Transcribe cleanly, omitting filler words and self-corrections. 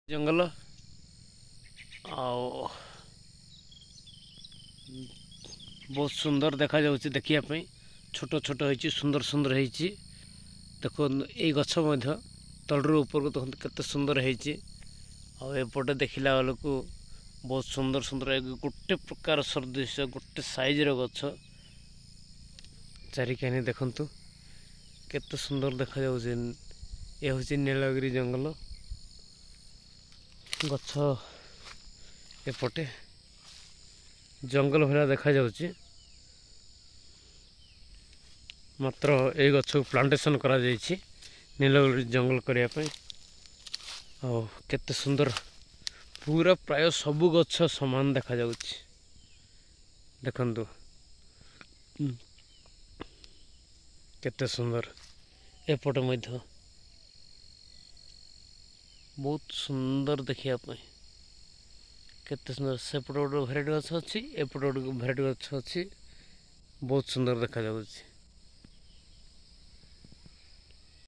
जंगल आओ बहुत सुंदर देखा जाउछि देखिया पई छोट छोट होइछि सुंदर सुंदर होइछि देखो ए गछ मध्य तळरू ऊपर को देखो केते सुंदर होइछि आ एपटे देखिला वालको बहुत सुंदर सुंदर गोटे प्रकार सदृश गोटे साइज रो गछ चारिकानी देखंतु केते सुंदर देखा जाउछि ए होछि नीलगिरी जंगल गछ एपटे जंगल भरा देखा जाउछि मात्र ए गछ प्लांटेशन करा जाइछि नीलगिरी जंगल करिया पई आ केते सुंदर पूरा प्राय सब गछ समान देखा जाउछि देखंतु केते सुंदर एपटे मध्य बहुत सुंदर देखिया पई केते सुंदर सेपटे गोटे भेराइटी गछ अछि एपटे गोटे भेराइटी गछ अछि बहुत सुंदर देखा जाउछि।